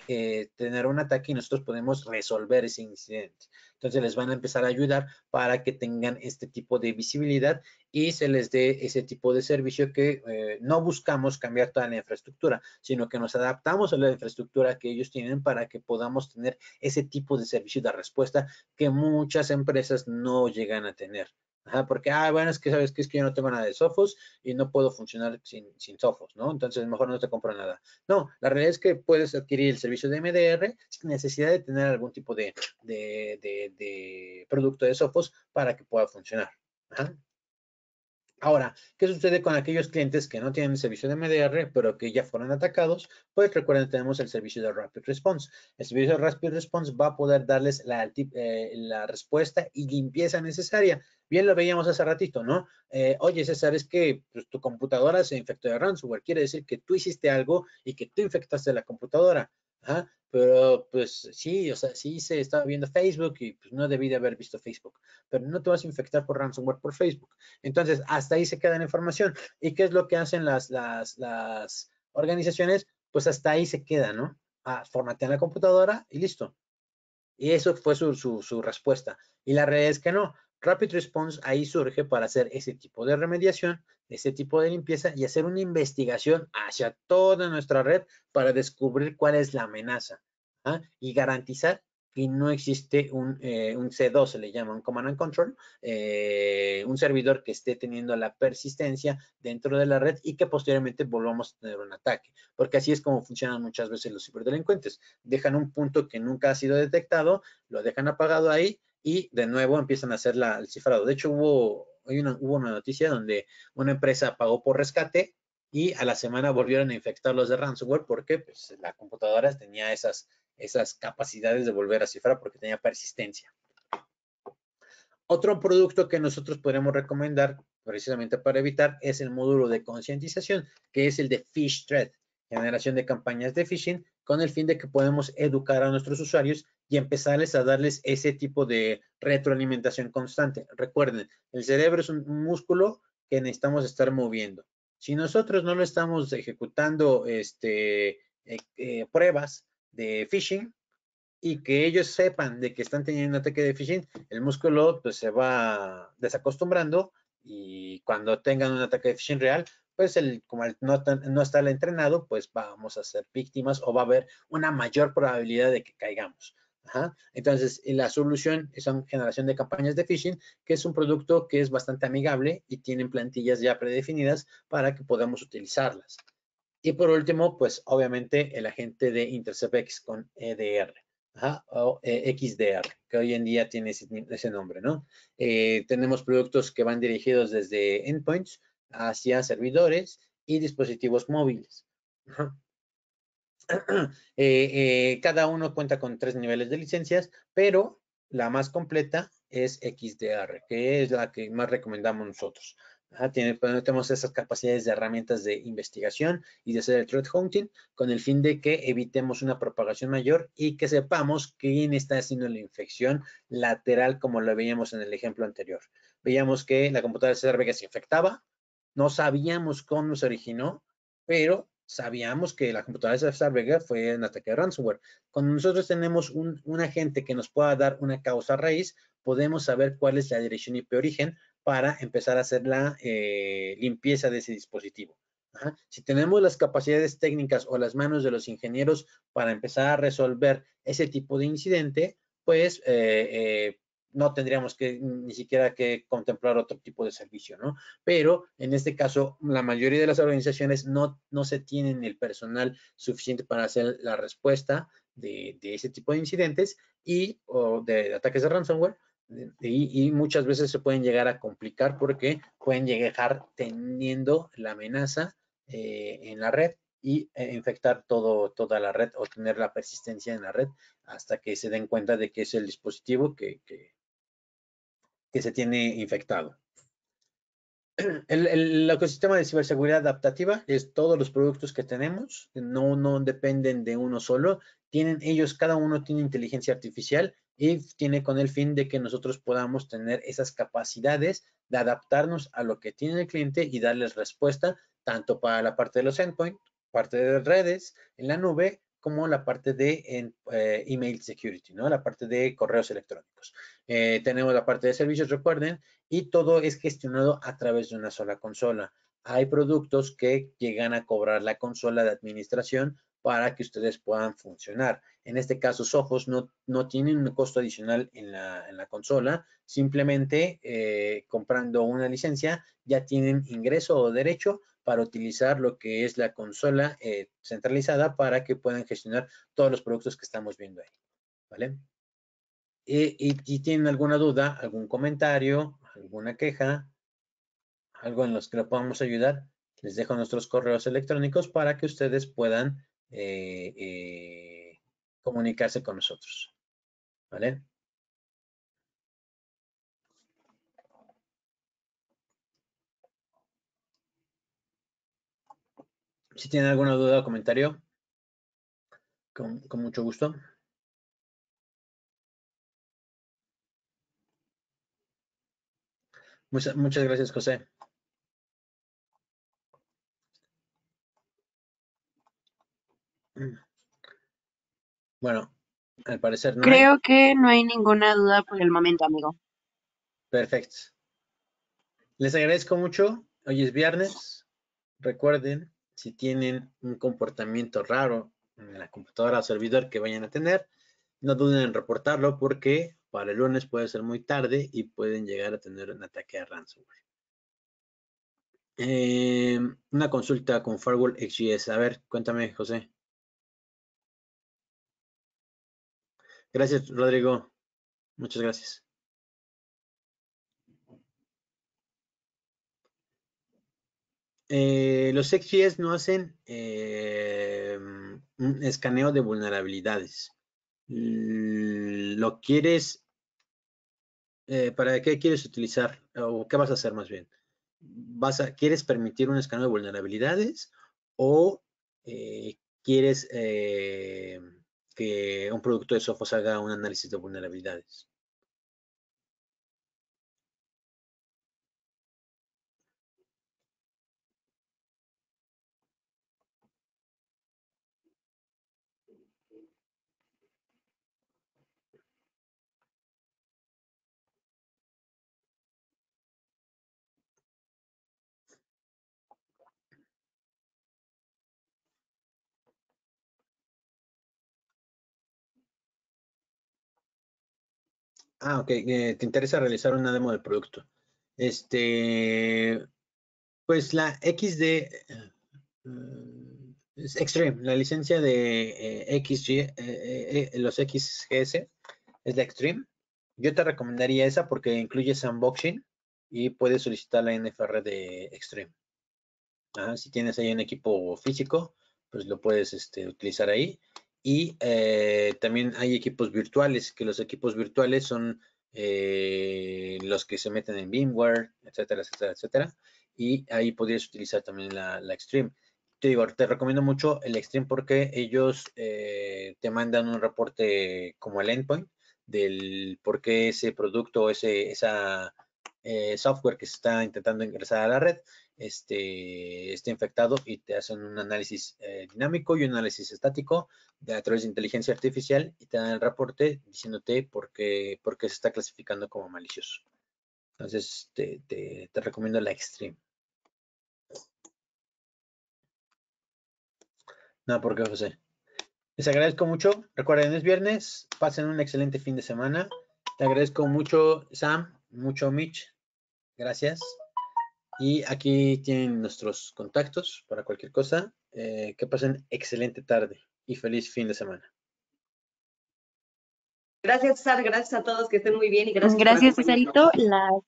tener un ataque y nosotros podemos resolver ese incidente. Entonces les van a empezar a ayudar para que tengan este tipo de visibilidad y se les dé ese tipo de servicio que no buscamos cambiar toda la infraestructura, sino que nos adaptamos a la infraestructura que ellos tienen para que podamos tener ese tipo de servicio de respuesta que muchas empresas no llegan a tener. Ajá, porque, bueno, es que sabes que es que yo no tengo nada de Sophos y no puedo funcionar sin Sophos, ¿no? Entonces mejor no te compro nada. No, la realidad es que puedes adquirir el servicio de MDR sin necesidad de tener algún tipo de producto de Sophos para que pueda funcionar. Ajá. Ahora, ¿qué sucede con aquellos clientes que no tienen el servicio de MDR, pero que ya fueron atacados? Pues recuerden, tenemos el servicio de Rapid Response. El servicio de Rapid Response va a poder darles la respuesta y limpieza necesaria. Bien lo veíamos hace ratito, ¿no? Oye, César, es que pues, tu computadora se infectó de ransomware. Quiere decir que tú hiciste algo y que tú infectaste la computadora. ¿Ah? Pero pues sí, o sea, sí se estaba viendo Facebook y pues no debí de haber visto Facebook. Pero no te vas a infectar por ransomware por Facebook. Entonces, hasta ahí se queda la información. ¿Y qué es lo que hacen las organizaciones? Pues hasta ahí se queda, ¿no? Formatean la computadora y listo. Y eso fue su respuesta. Y la realidad es que no. Rapid Response ahí surge para hacer ese tipo de remediación, ese tipo de limpieza y hacer una investigación hacia toda nuestra red para descubrir cuál es la amenaza y garantizar que no existe un C2, se le llama un Command and Control, un servidor que esté teniendo la persistencia dentro de la red y que posteriormente volvamos a tener un ataque. Porque así es como funcionan muchas veces los ciberdelincuentes. Dejan un punto que nunca ha sido detectado, lo dejan apagado ahí y de nuevo empiezan a hacer el cifrado. De hecho, hubo una noticia donde una empresa pagó por rescate y a la semana volvieron a infectarlos de ransomware porque pues, la computadora tenía esas capacidades de volver a cifrar porque tenía persistencia. Otro producto que nosotros podemos recomendar precisamente para evitar es el módulo de concientización, que es el de PhishThread, generación de campañas de phishing, con el fin de que podemos educar a nuestros usuarios y empezarles a darles ese tipo de retroalimentación constante. Recuerden, el cerebro es un músculo que necesitamos estar moviendo. Si nosotros no lo estamos ejecutando pruebas de phishing, y que ellos sepan de que están teniendo un ataque de phishing, el músculo pues se va desacostumbrando y cuando tengan un ataque de phishing real, pues como no está entrenado, pues vamos a ser víctimas o va a haber una mayor probabilidad de que caigamos. Entonces, la solución es una generación de campañas de phishing, que es un producto que es bastante amigable y tienen plantillas ya predefinidas para que podamos utilizarlas. Y por último, pues obviamente el agente de InterceptX con EDR. O XDR, que hoy en día tiene ese nombre, ¿no? Tenemos productos que van dirigidos desde endpoints hacia servidores y dispositivos móviles. Cada uno cuenta con 3 niveles de licencias, pero la más completa es XDR, que es la que más recomendamos nosotros. Tenemos esas capacidades de herramientas de investigación y de hacer el threat hunting con el fin de que evitemos una propagación mayor y que sepamos quién está haciendo la infección lateral, como lo veíamos en el ejemplo anterior. Veíamos que la computadora de César Vega se infectaba, no sabíamos cómo se originó, pero sabíamos que la computadora de César Vega fue un ataque de ransomware. Cuando nosotros tenemos un agente que nos pueda dar una causa raíz, podemos saber cuál es la dirección IP origen para empezar a hacer la limpieza de ese dispositivo. Si tenemos las capacidades técnicas o las manos de los ingenieros para empezar a resolver ese tipo de incidente, pues no tendríamos que ni siquiera que contemplar otro tipo de servicio, ¿no? Pero en este caso, la mayoría de las organizaciones no se tienen el personal suficiente para hacer la respuesta de ese tipo de incidentes o de ataques de ransomware, y muchas veces se pueden llegar a complicar porque pueden llegar teniendo la amenaza en la red y infectar toda la red o tener la persistencia en la red hasta que se den cuenta de que es el dispositivo que se tiene infectado. El ecosistema de ciberseguridad adaptativa es todos los productos que tenemos, no dependen de uno solo, cada uno tiene inteligencia artificial y tiene con el fin de que nosotros podamos tener esas capacidades de adaptarnos a lo que tiene el cliente y darles respuesta tanto para la parte de los endpoints, parte de redes en la nube, como la parte de email security, ¿no? La parte de correos electrónicos. Tenemos la parte de servicios, recuerden, y todo es gestionado a través de una sola consola. Hay productos que llegan a cobrar la consola de administración para que ustedes puedan funcionar. En este caso, Sophos no tienen un costo adicional en la consola, simplemente comprando una licencia ya tienen ingreso o derecho para utilizar lo que es la consola centralizada para que puedan gestionar todos los productos que estamos viendo ahí, ¿vale? Y tienen alguna duda, algún comentario, alguna queja, algo en los que lo podamos ayudar, les dejo nuestros correos electrónicos para que ustedes puedan comunicarse con nosotros, ¿vale? Si tienen alguna duda o comentario, con mucho gusto. Muchas gracias, José. Bueno, al parecer no hay. Creo que no hay ninguna duda por el momento, amigo. Perfecto. Les agradezco mucho. Hoy es viernes. Recuerden, si tienen un comportamiento raro en la computadora o servidor que vayan a tener, no duden en reportarlo porque para el lunes puede ser muy tarde y pueden llegar a tener un ataque a ransomware. Una consulta con Firewall XGS. A ver, cuéntame, José. Gracias, Rodrigo. Muchas gracias. Los XGS no hacen un escaneo de vulnerabilidades. ¿Lo quieres? ¿Para qué quieres utilizar? ¿O qué vas a hacer más bien? ¿Quieres permitir un escaneo de vulnerabilidades? ¿O quieres que un producto de Sophos haga un análisis de vulnerabilidades? Ok, te interesa realizar una demo del producto. Pues la XD es Extreme, la licencia de los XGS es la Extreme. Yo te recomendaría esa porque incluye sandboxing y puedes solicitar la NFR de Extreme. Si tienes ahí un equipo físico, pues lo puedes utilizar ahí. Y también hay equipos virtuales, que los equipos virtuales son los que se meten en VMware, etcétera, etcétera, etcétera. Y ahí podrías utilizar también la Extreme. Te digo, te recomiendo mucho el Extreme porque ellos te mandan un reporte como el endpoint del por qué ese producto, esa software que se está intentando ingresar a la red, esté infectado y te hacen un análisis dinámico y un análisis estático a través de inteligencia artificial y te dan el reporte diciéndote por qué se está clasificando como malicioso. Entonces, te recomiendo la Extreme. No, ¿por qué, José? Les agradezco mucho. Recuerden, es viernes. Pasen un excelente fin de semana. Te agradezco mucho, Sam, mucho, Mitch. Gracias. Y aquí tienen nuestros contactos para cualquier cosa. Que pasen excelente tarde y feliz fin de semana. Gracias, César. Gracias a todos. Que estén muy bien y gracias por Gracias, acompañarnos. Cesarito.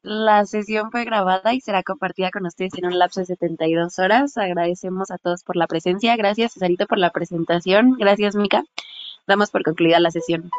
La sesión fue grabada y será compartida con ustedes en un lapso de 72 horas. Agradecemos a todos por la presencia. Gracias, Cesarito, por la presentación. Gracias, Mica. Damos por concluida la sesión.